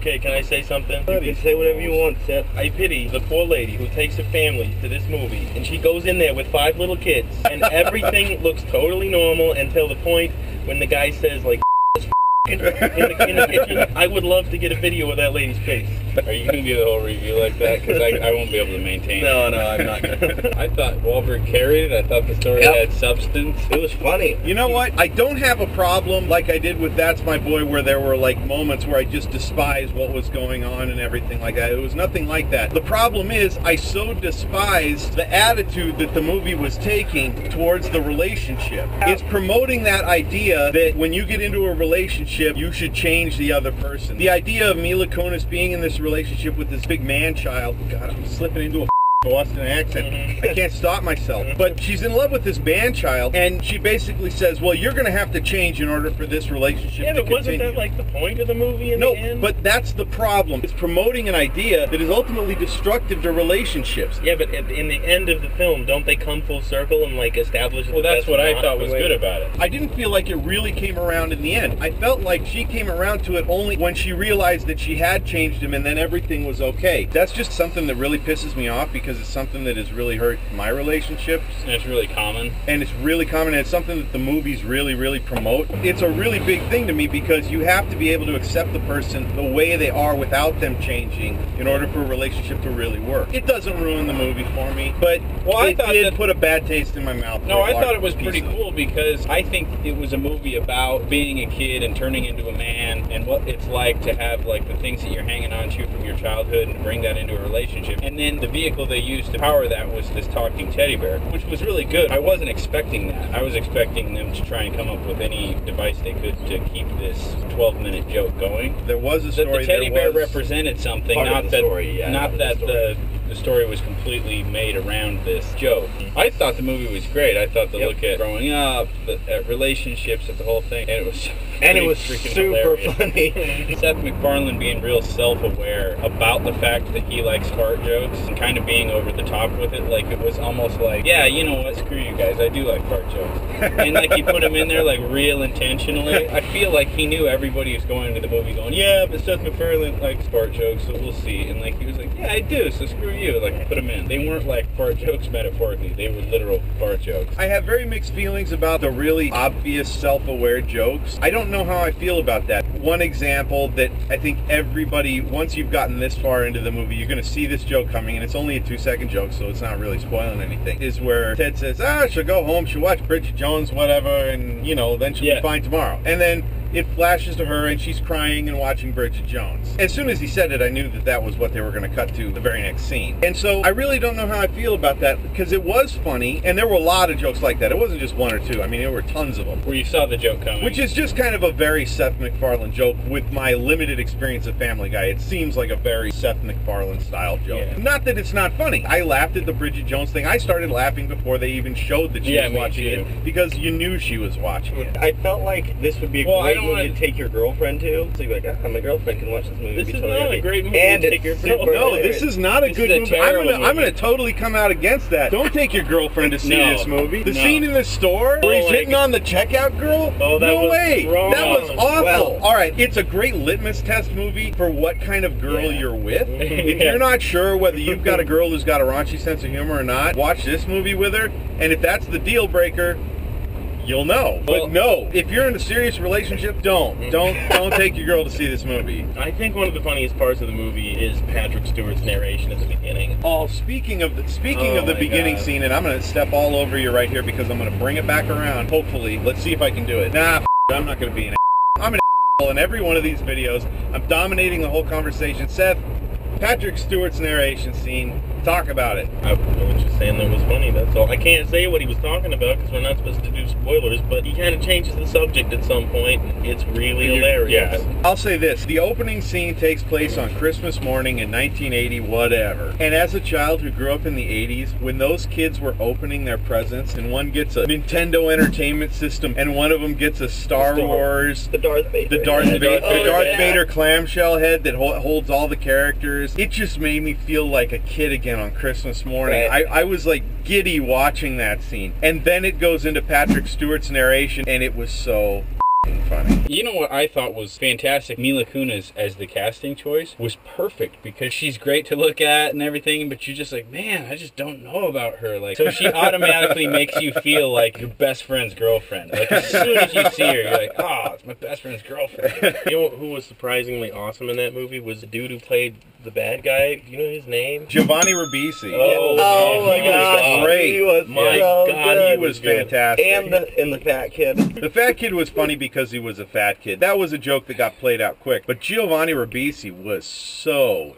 Okay, can I say something? You can say whatever you want, Seth. I pity the poor lady who takes her family to this movie, and she goes in there with 5 little kids, and everything looks totally normal until the point when the guy says, like, in the kitchen. I would love to get a video of that lady's face. Are you going to do the whole review like that? Because I won't be able to maintain No, it. I'm not gonna. I thought Wahlberg carried it. I thought the story had substance. It was funny. You know what? I don't have a problem like I did with That's My Boy, where there were like moments where I just despised what was going on and everything like that. It was nothing like that. The problem is I so despised the attitude that the movie was taking towards the relationship. It's promoting that idea that when you get into a relationship, you should change the other person. The idea of Mila Kunis being in this relationship with this big man-child, God, I'm slipping into a Boston accent. I can't stop myself. But she's in love with this man-child, and she basically says, well, you're going to have to change in order for this relationship to Yeah, but wasn't continue. that like the point of the movie in the end? No, but that's the problem. It's promoting an idea that is ultimately destructive to relationships. Yeah, but in the end of the film, don't they come full circle and like establish that Well, that's what I thought the was way- good about it. I didn't feel like it really came around in the end. I felt like she came around to it only when she realized that she had changed him and then everything was okay. That's just something that really pisses me off because it's something that has really hurt my relationships. And it's really common. And it's really common, and it's something that the movies really promote. It's a really big thing to me because you have to be able to accept the person the way they are without them changing in order for a relationship to really work. It doesn't ruin the movie for me, but it did put a bad taste in my mouth. No, I thought it was pretty cool because I think it was a movie about being a kid and turning into a man and what it's like to have like the things that you're hanging on to from your childhood and bring that into a relationship. And then the vehicle they used to power that was this talking teddy bear, which was really good. I wasn't expecting that. I was expecting them to try and come up with any device they could to keep this 12-minute joke going. There was a story. That the teddy bear represented something, not that the story was completely made around this joke. I thought the movie was great. I thought the look at growing up, at relationships, at the whole thing, and it was super funny. Seth MacFarlane being real self-aware about the fact that he likes fart jokes and kind of being over the top with it. Like, it was almost like, yeah, you know what, screw you guys, I do like fart jokes. And like, he put him in there like real intentionally. I feel like he knew everybody was going into the movie going, yeah, but Seth MacFarlane likes fart jokes, so we'll see. And like, he was like, yeah, I do, so screw you. Like, put him in. They weren't like fart jokes metaphorically, they were literal fart jokes. I have very mixed feelings about the really obvious self-aware jokes. I don't know how I feel about that. One example that I think everybody, once you've gotten this far into the movie, you're going to see this joke coming, and it's only a 2-second joke, so it's not really spoiling anything, is where Ted says, she'll go home, she'll watch Bridget Jones, whatever, and, you know, then she'll be fine tomorrow. And then it flashes to her and she's crying and watching Bridget Jones. As soon as he said it, I knew that that was what they were going to cut to the very next scene. And so I really don't know how I feel about that because it was funny and there were a lot of jokes like that. It wasn't just one or two. I mean, there were tons of them. Where you saw the joke coming. Which is just kind of a very Seth MacFarlane joke with my limited experience of Family Guy. It seems like a very Seth MacFarlane style joke. Yeah. Not that it's not funny. I laughed at the Bridget Jones thing. I started laughing before they even showed that she was watching it because you knew she was watching it. I felt like this would be a great movie to take your girlfriend to. So you're like, my girlfriend can watch this movie. This is not a great movie and to take your friend. No, this is not a good movie. I'm going to totally come out against that. Don't take your girlfriend to see this movie. The scene in the store where he's hitting on the checkout girl? Oh, that no way. Wrong. That was awful. Well, all right, it's a great litmus test movie for what kind of girl you're with. If you're not sure whether you've got a girl who's got a raunchy sense of humor or not, watch this movie with her. And if that's the deal breaker, you'll know. But no, if you're in a serious relationship, don't take your girl to see this movie. I think one of the funniest parts of the movie is Patrick Stewart's narration at the beginning. Oh, speaking of the beginning scene, and I'm going to step all over you right here because I'm going to bring it back around. Hopefully, let's see if I can do it. Nah, I'm not going to be an I'm an in every one of these videos. I'm dominating the whole conversation. Seth, Patrick Stewart's narration scene. Talk about it. I was just saying that was funny, that's all. I can't say what he was talking about because we're not supposed to do spoilers, but he kind of changes the subject at some point. It's really hilarious. Yeah. I'll say this. The opening scene takes place on Christmas morning in 1980, whatever. And as a child who grew up in the 80s, when those kids were opening their presents, and one gets a Nintendo Entertainment System, and one of them gets a Star Wars... The Darth Vader. The Darth Vader clamshell head that holds all the characters. It just made me feel like a kid again on Christmas morning. Right. I was like giddy watching that scene. And then it goes into Patrick Stewart's narration and it was so funny. funny. You know what I thought was fantastic? Mila Kunis as the casting choice was perfect because she's great to look at and everything, but you're just like, man, I just don't know about her. Like, so she automatically makes you feel like your best friend's girlfriend. Like, as soon as you see her, you're like, oh, it's my best friend's girlfriend. You know who was surprisingly awesome in that movie was the dude who played the bad guy. Do you know his name? Giovanni Ribisi. Oh my God. Great. He was My so God, good. He was fantastic. And the fat kid. The fat kid was funny because he was a fat kid. That was a joke that got played out quick. But Giovanni Ribisi was so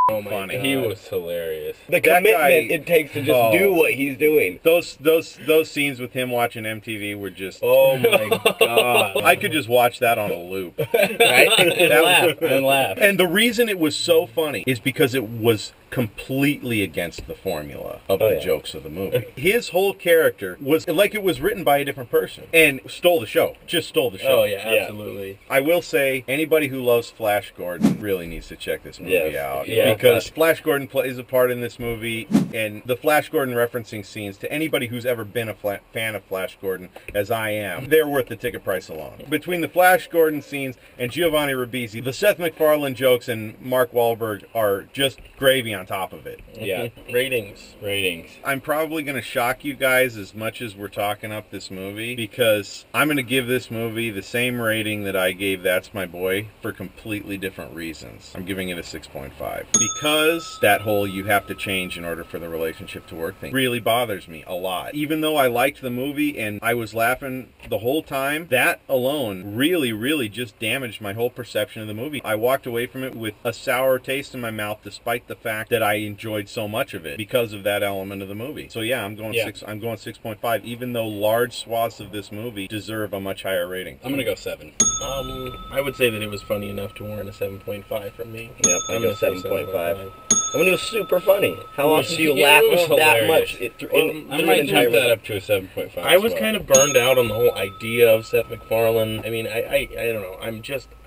funny. He was hilarious. The That commitment guy- it takes to just do what he's doing. Those scenes with him watching MTV were just, Oh my God. I could just watch that on a loop. Right? And laugh. And laugh. And the reason it was so funny is because it was completely against the formula of the jokes of the movie. His whole character was like it was written by a different person and stole the show. Just stole the show. Oh yeah, absolutely. I will say, anybody who loves Flash Gordon really needs to check this movie out. Yeah. Because Flash Gordon plays a part in this movie, and the Flash Gordon referencing scenes, to anybody who's ever been a fan of Flash Gordon, as I am, they're worth the ticket price alone. Between the Flash Gordon scenes and Giovanni Ribisi, the Seth MacFarlane jokes and Mark Wahlberg are just gravy on top of it. Yeah. Ratings. I'm probably going to shock you guys as much as we're talking up this movie, because I'm going to give this movie the same rating that I gave That's My Boy for completely different reasons. I'm giving it a 6.5. Because that whole you have to change in order for the relationship to work thing really bothers me a lot. Even though I liked the movie and I was laughing the whole time, that alone really just damaged my whole perception of the movie. I walked away from it with a sour taste in my mouth, despite the fact that I enjoyed so much of it because of that element of the movie. So yeah, I'm going 6.5, even though large swaths of this movie deserve a much higher rating. I'm gonna go 7. I would say that it was funny enough to warrant a 7.5 from me. Yep, I'm gonna gonna say 7.5. I mean, it was super funny. How often do you Yeah, laugh it was that hilarious. much? I might jump that up to a 7.5. I was kind of burned out on the whole idea of Seth MacFarlane. I mean, I don't know.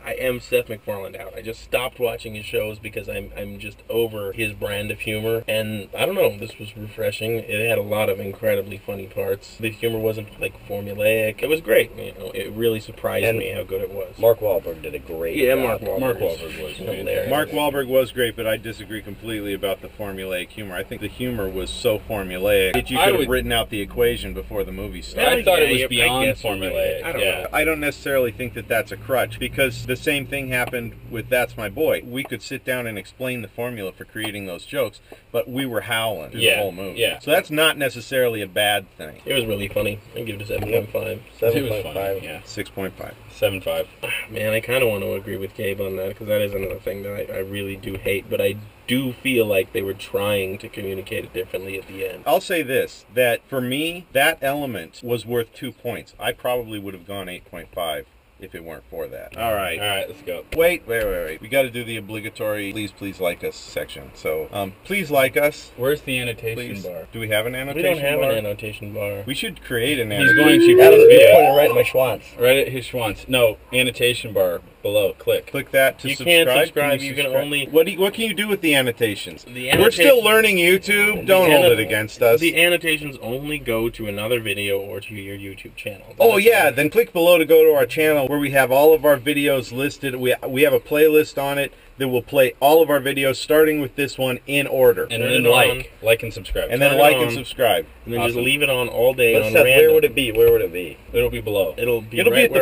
I am Seth MacFarlane out. I just stopped watching his shows because I'm just over his brand of humor. And I don't know, this was refreshing. It had a lot of incredibly funny parts. The humor wasn't like formulaic. It was great. You know, it really surprised me how good it was. Mark Wahlberg did a great job. Mark Wahlberg was hilarious. Mark Wahlberg was great, but I disagree completely about the formulaic humor. I think the humor was so formulaic that you could have written out the equation before the movie started. I thought it was I beyond guess you're formulaic. right. I don't know. I don't necessarily think that that's a crutch, because the same thing happened with That's My Boy. We could sit down and explain the formula for creating those jokes, but we were howling through the whole movie. Yeah. So that's not necessarily a bad thing. It was really funny. I'd give it a 7.5. 7.5. Yeah. 6.5. 7.5. Man, I kind of want to agree with Gabe on that, because that is another thing that I really do hate, but I do feel like they were trying to communicate it differently at the end. I'll say this, that for me, that element was worth 2 points. I probably would have gone 8.5 if it weren't for that. All right, let's go. Wait. We got to do the obligatory please like us section. So, please like us. Where's the annotation Please. bar? Do we have an We annotation don't have bar? an annotation bar. We should create an He's annotation. going to Adam's yeah. pointing right at my schwanz. Right at his schwanz. No, annotation bar below. Click. Click that to You subscribe. can't subscribe, Can you can only... What can you do with the annotations? The We're still annotation- learning YouTube. Don't hold it against us. The annotations only go to another video or to your YouTube channel. Oh yeah, then click below to go to our channel where we have all of our videos listed. We have a playlist on it that will play all of our videos starting with this one in order. And Turn then it like and subscribe. And then turn it like on. and subscribe. And then Awesome. just leave it on all day But on Seth, random. where would it be? Where would it be? It'll be below. It'll be It'll be right at the-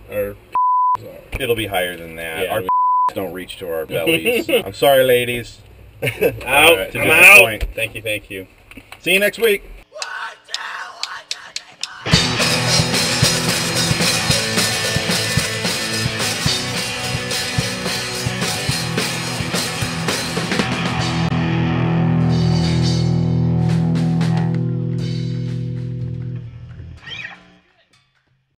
where our It'll be higher than that. Yeah. Our don't reach to our bellies. I'm sorry, ladies. out. All right, to I'm out. disappoint. Thank you. See you next week.